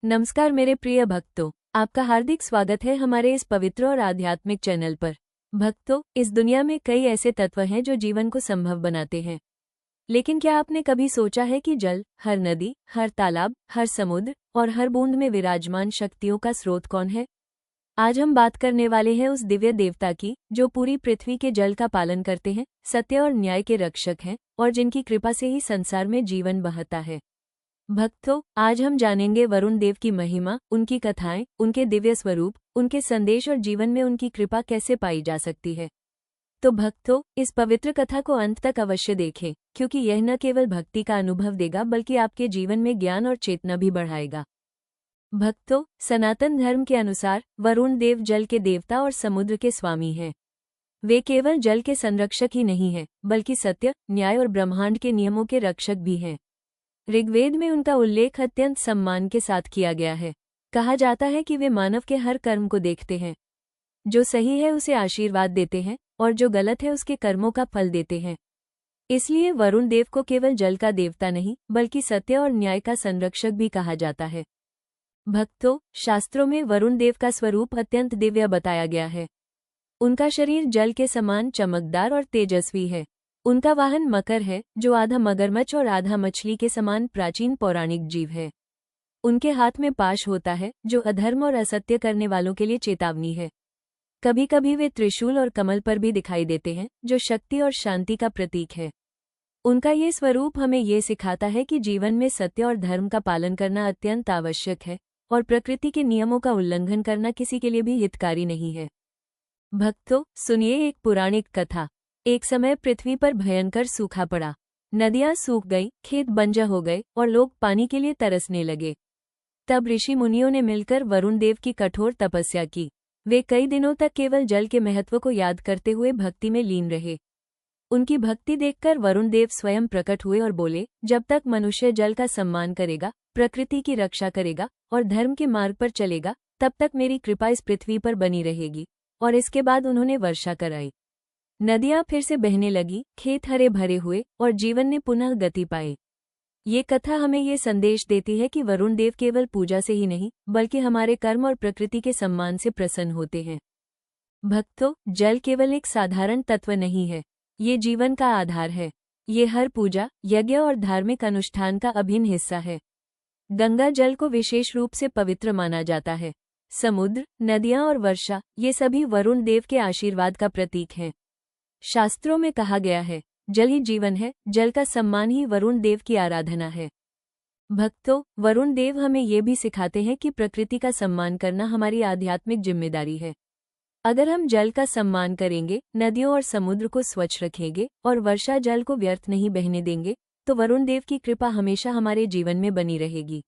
नमस्कार मेरे प्रिय भक्तों, आपका हार्दिक स्वागत है हमारे इस पवित्र और आध्यात्मिक चैनल पर। भक्तों, इस दुनिया में कई ऐसे तत्व हैं जो जीवन को संभव बनाते हैं। लेकिन क्या आपने कभी सोचा है कि जल, हर नदी, हर तालाब, हर समुद्र और हर बूंद में विराजमान शक्तियों का स्रोत कौन है? आज हम बात करने वाले हैं उस दिव्य देवता की जो पूरी पृथ्वी के जल का पालन करते हैं, सत्य और न्याय के रक्षक हैं और जिनकी कृपा से ही संसार में जीवन बहता है। भक्तों, आज हम जानेंगे वरुण देव की महिमा, उनकी कथाएं, उनके दिव्य स्वरूप, उनके संदेश और जीवन में उनकी कृपा कैसे पाई जा सकती है। तो भक्तों, इस पवित्र कथा को अंत तक अवश्य देखें, क्योंकि यह न केवल भक्ति का अनुभव देगा बल्कि आपके जीवन में ज्ञान और चेतना भी बढ़ाएगा। भक्तों, सनातन धर्म के अनुसार वरुण देव जल के देवता और समुद्र के स्वामी हैं। वे केवल जल के संरक्षक ही नहीं हैं, बल्कि सत्य, न्याय और ब्रह्मांड के नियमों के रक्षक भी हैं। ऋग्वेद में उनका उल्लेख अत्यंत सम्मान के साथ किया गया है। कहा जाता है कि वे मानव के हर कर्म को देखते हैं। जो सही है उसे आशीर्वाद देते हैं और जो गलत है उसके कर्मों का फल देते हैं। इसलिए वरुण देव को केवल जल का देवता नहीं बल्कि सत्य और न्याय का संरक्षक भी कहा जाता है। भक्तों, शास्त्रों में वरुण देव का स्वरूप अत्यंत दिव्य बताया गया है। उनका शरीर जल के समान चमकदार और तेजस्वी है। उनका वाहन मकर है, जो आधा मगरमच्छ और आधा मछली के समान प्राचीन पौराणिक जीव है। उनके हाथ में पाश होता है, जो अधर्म और असत्य करने वालों के लिए चेतावनी है। कभी कभी वे त्रिशूल और कमल पर भी दिखाई देते हैं, जो शक्ति और शांति का प्रतीक है। उनका ये स्वरूप हमें ये सिखाता है कि जीवन में सत्य और धर्म का पालन करना अत्यंत आवश्यक है और प्रकृति के नियमों का उल्लंघन करना किसी के लिए भी हितकारी नहीं है। भक्तों, सुनिए एक पौराणिक कथा। एक समय पृथ्वी पर भयंकर सूखा पड़ा। नदियां सूख गई, खेत बंजर हो गए और लोग पानी के लिए तरसने लगे। तब ऋषि मुनियों ने मिलकर वरुण देव की कठोर तपस्या की। वे कई दिनों तक केवल जल के महत्व को याद करते हुए भक्ति में लीन रहे। उनकी भक्ति देखकर वरुण देव स्वयं प्रकट हुए और बोले, जब तक मनुष्य जल का सम्मान करेगा, प्रकृति की रक्षा करेगा और धर्म के मार्ग पर चलेगा, तब तक मेरी कृपा इस पृथ्वी पर बनी रहेगी। और इसके बाद उन्होंने वर्षा कराई। नदियां फिर से बहने लगी, खेत हरे भरे हुए और जीवन ने पुनः गति पाई। ये कथा हमें ये संदेश देती है कि वरुण देव केवल पूजा से ही नहीं बल्कि हमारे कर्म और प्रकृति के सम्मान से प्रसन्न होते हैं। भक्तों, जल केवल एक साधारण तत्व नहीं है, ये जीवन का आधार है। ये हर पूजा, यज्ञ और धार्मिक अनुष्ठान का अभिन्न हिस्सा है। गंगा जल को विशेष रूप से पवित्र माना जाता है। समुद्र, नदियां और वर्षा, ये सभी वरुण देव के आशीर्वाद का प्रतीक हैं। शास्त्रों में कहा गया है, जल ही जीवन है, जल का सम्मान ही वरुण देव की आराधना है। भक्तों, वरुण देव हमें ये भी सिखाते हैं कि प्रकृति का सम्मान करना हमारी आध्यात्मिक जिम्मेदारी है। अगर हम जल का सम्मान करेंगे, नदियों और समुद्र को स्वच्छ रखेंगे और वर्षा जल को व्यर्थ नहीं बहने देंगे, तो वरुण देव की कृपा हमेशा हमारे जीवन में बनी रहेगी।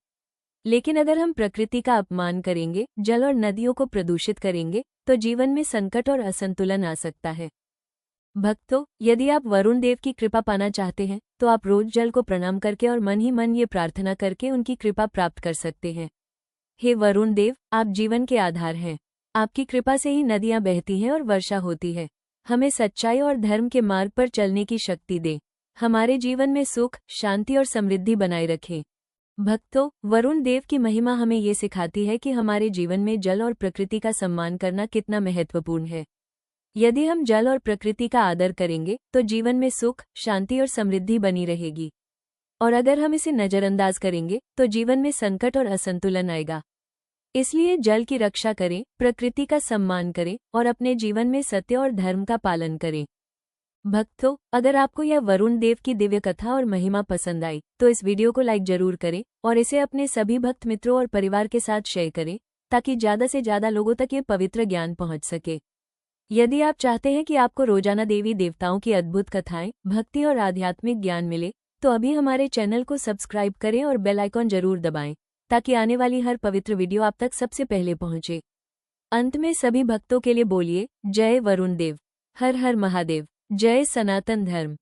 लेकिन अगर हम प्रकृति का अपमान करेंगे, जल और नदियों को प्रदूषित करेंगे, तो जीवन में संकट और असंतुलन आ सकता है। भक्तों, यदि आप वरुण देव की कृपा पाना चाहते हैं तो आप रोज जल को प्रणाम करके और मन ही मन ये प्रार्थना करके उनकी कृपा प्राप्त कर सकते हैं। हे वरुण देव, आप जीवन के आधार हैं। आपकी कृपा से ही नदियां बहती हैं और वर्षा होती है। हमें सच्चाई और धर्म के मार्ग पर चलने की शक्ति दें। हमारे जीवन में सुख, शांति और समृद्धि बनाए रखें। भक्तों, वरुण देव की महिमा हमें ये सिखाती है कि हमारे जीवन में जल और प्रकृति का सम्मान करना कितना महत्वपूर्ण है। यदि हम जल और प्रकृति का आदर करेंगे तो जीवन में सुख, शांति और समृद्धि बनी रहेगी। और अगर हम इसे नजरअंदाज करेंगे तो जीवन में संकट और असंतुलन आएगा। इसलिए जल की रक्षा करें, प्रकृति का सम्मान करें और अपने जीवन में सत्य और धर्म का पालन करें। भक्तों, अगर आपको यह वरुण देव की दिव्य कथा और महिमा पसंद आई तो इस वीडियो को लाइक जरूर करें और इसे अपने सभी भक्त मित्रों और परिवार के साथ शेयर करें, ताकि ज्यादा से ज्यादा लोगों तक ये पवित्र ज्ञान पहुंच सके। यदि आप चाहते हैं कि आपको रोजाना देवी देवताओं की अद्भुत कथाएं, भक्ति और आध्यात्मिक ज्ञान मिले, तो अभी हमारे चैनल को सब्सक्राइब करें और बेल आइकॉन जरूर दबाएं, ताकि आने वाली हर पवित्र वीडियो आप तक सबसे पहले पहुंचे। अंत में सभी भक्तों के लिए बोलिए, जय वरुण देव, हर हर महादेव, जय सनातन धर्म।